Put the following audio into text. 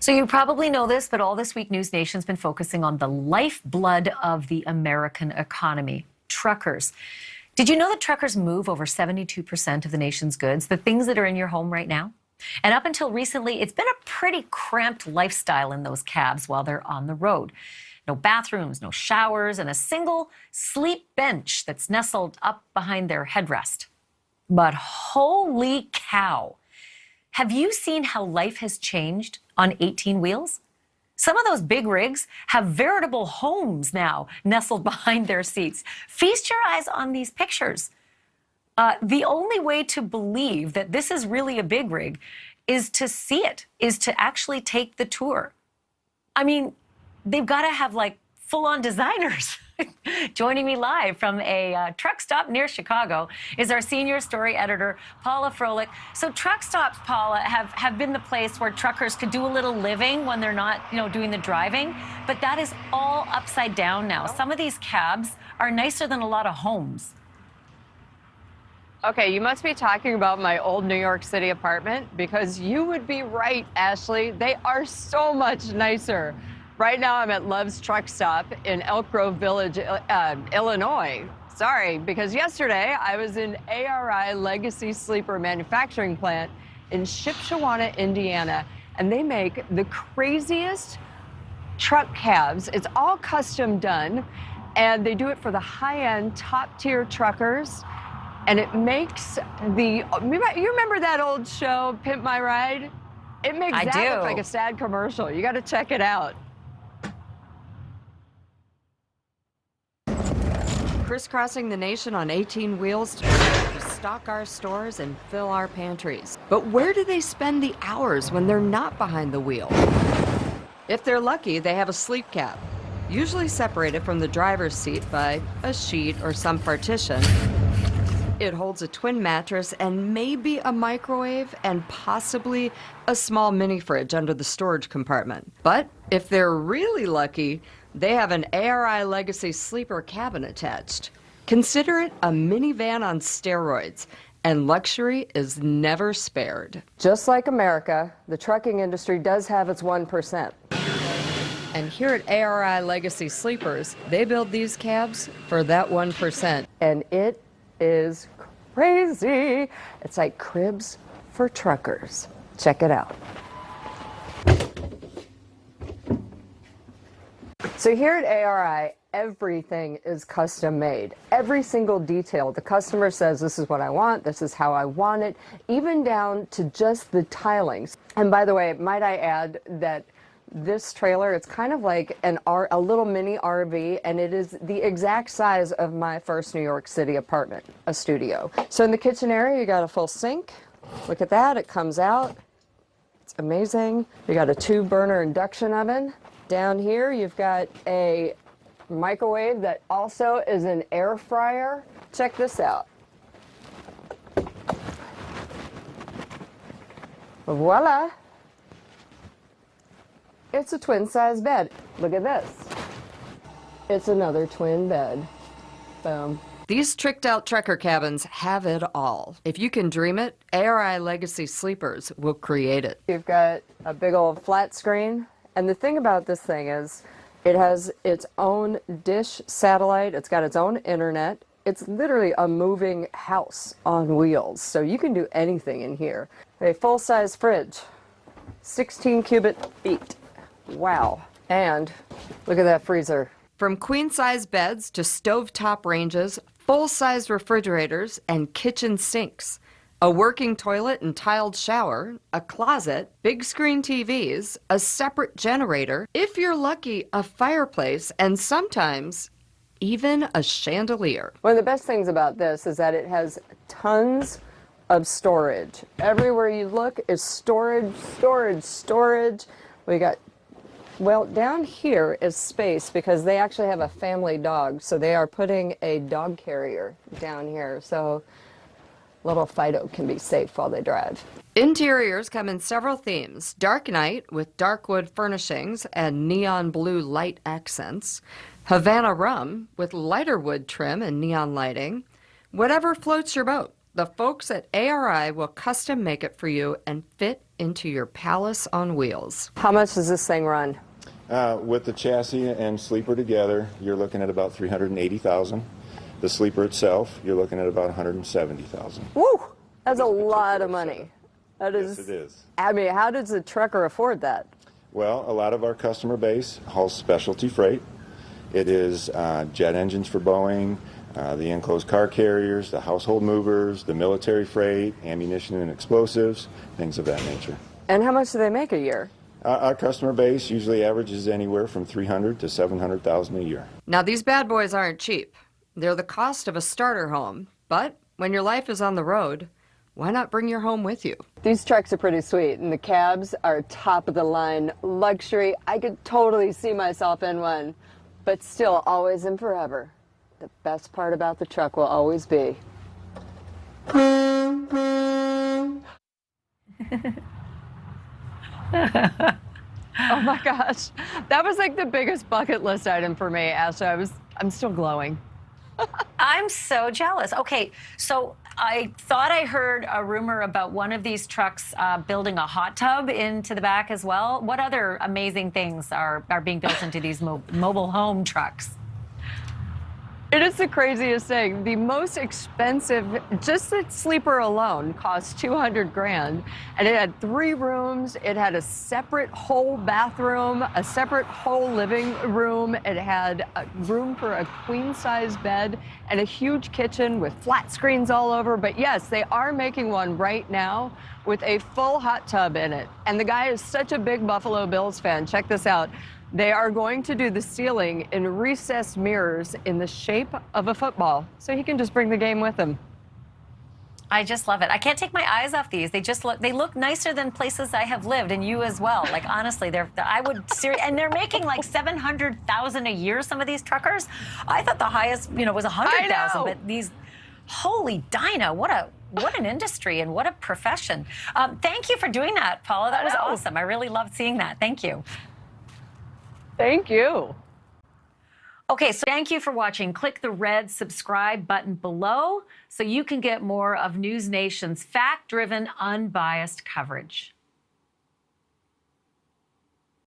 So you probably know this, but all this week, NewsNation's been focusing on the lifeblood of the American economy, truckers. Did you know that truckers move over 72% of the nation's goods, the things that are in your home right now? And up until recently, it's been a pretty cramped lifestyle in those cabs while they're on the road. No bathrooms, no showers, and a single sleep bench that's nestled up behind their headrest. But holy cow! Have you seen how life has changed on 18 wheels? Some of those big rigs have veritable homes now nestled behind their seats. Feast your eyes on these pictures. The only way to believe that this is really a big rig is to see it, is to actually take the tour. I mean, they've got to have like full-on designers. Joining me live from a truck stop near Chicago is our senior story editor, Paula Froelich. So truck stops, Paula, have been the place where truckers could do a little living when they're not, doing the driving. But that is all upside down now. Some of these cabs are nicer than a lot of homes. Okay, you must be talking about my old New York City apartment, because you would be right, Ashleigh. They are so much nicer. Right now, I'm at Love's Truck Stop in Elk Grove Village, Illinois. Sorry, because yesterday I was in ARI Legacy Sleeper manufacturing plant in Shipshewana, Indiana, and they make the craziest truck cabs. It's all custom done, and they do it for the high-end, top-tier truckers. And it makes you remember that old show, Pimp My Ride? It makes that look like a sad commercial. You got to check it out. Crisscrossing the nation on 18 wheels to stock our stores and fill our pantries. But where do they spend the hours when they're not behind the wheel? If they're lucky, they have a sleep cab, usually separated from the driver's seat by a sheet or some partition. It holds a twin mattress and maybe a microwave and possibly a small mini fridge under the storage compartment. But if they're really lucky, they have an ARI Legacy Sleeper cabin attached. Consider it a minivan on steroids, and luxury is never spared. Just like America, the trucking industry does have its 1%. And here at ARI Legacy Sleepers, they build these cabs for that 1%. And it is crazy. It's like cribs for truckers. Check it out. So here at ARI, everything is custom made. Every single detail. The customer says, this is what I want, this is how I want it, even down to just the tilings. And by the way, might I add that this trailer, it's kind of like a little mini RV, and it is the exact size of my first New York City apartment, a studio. So in the kitchen area, you got a full sink. Look at that, it comes out. It's amazing. You got a 2-burner induction oven. Down here, you've got a microwave that also is an air fryer. Check this out. Voila. It's a twin-size bed. Look at this. It's another twin bed. Boom. These tricked-out trucker cabins have it all. If you can dream it, ARI Legacy Sleepers will create it. You've got a big old flat screen. And the thing about this thing is it has its own dish satellite. It's got its own internet. It's literally a moving house on wheels. So you can do anything in here. A full-size fridge, 16 cubic feet. Wow. And look at that freezer. From queen-size beds to stovetop ranges, full-size refrigerators and kitchen sinks, a working toilet and tiled shower, a closet, big screen TVs, a separate generator, if you're lucky, a fireplace, and sometimes even a chandelier. One of the best things about this is that it has tons of storage. Everywhere you look is storage, storage, storage. We got, well, down here is space because they actually have a family dog, so they are putting a dog carrier down here. So little Fido can be safe while they drive. Interiors come in several themes. Dark night with dark wood furnishings and neon blue light accents. Havana rum with lighter wood trim and neon lighting. Whatever floats your boat, the folks at ARI will custom make it for you and fit into your palace on wheels. How much does this thing run? With the chassis and sleeper together, you're looking at about $380,000. The sleeper itself, you're looking at about $170,000. Woo! That's a lot of money. That is. Yes, it is. I mean, how does a trucker afford that? Well, a lot of our customer base hauls specialty freight. It is jet engines for Boeing, the enclosed car carriers, the household movers, the military freight, ammunition and explosives, things of that nature. And how much do they make a year? Our customer base usually averages anywhere from $300,000 to $700,000 a year. Now, these bad boys aren't cheap. They're the cost of a starter home. But when your life is on the road, why not bring your home with you? These trucks are pretty sweet, and the cabs are top of the line luxury. I could totally see myself in one, but still, always and forever, the best part about the truck will always be. Oh my gosh, that was like the biggest bucket list item for me, Ashleigh. I'm still glowing. I'm so jealous. Okay, so I thought I heard a rumor about one of these trucks building a hot tub into the back as well. What other amazing things are being built into these mobile home trucks? It is the craziest thing. The most expensive, just the sleeper alone, cost $200,000, and it had 3 rooms. It had a separate whole bathroom, a separate whole living room. It had a room for a queen-size bed and a huge kitchen with flat screens all over. But yes, they are making one right now with a full hot tub in it. And the guy is such a big Buffalo Bills fan. Check this out. They are going to do the ceiling in recessed mirrors in the shape of a football, so he can just bring the game with him. I just love it. I can't take my eyes off these. They look nicer than places I have lived, and you as well. Like, honestly, and they're making like $700,000 a year, some of these truckers. I thought the highest, was $100,000, but these, holy Dinah, what an industry and what a profession. Thank you for doing that, Paula. That was awesome. I really loved seeing that. Thank you. Thank you. Okay, so thank you for watching. Click the red subscribe button below so you can get more of NewsNation's fact-driven, unbiased coverage.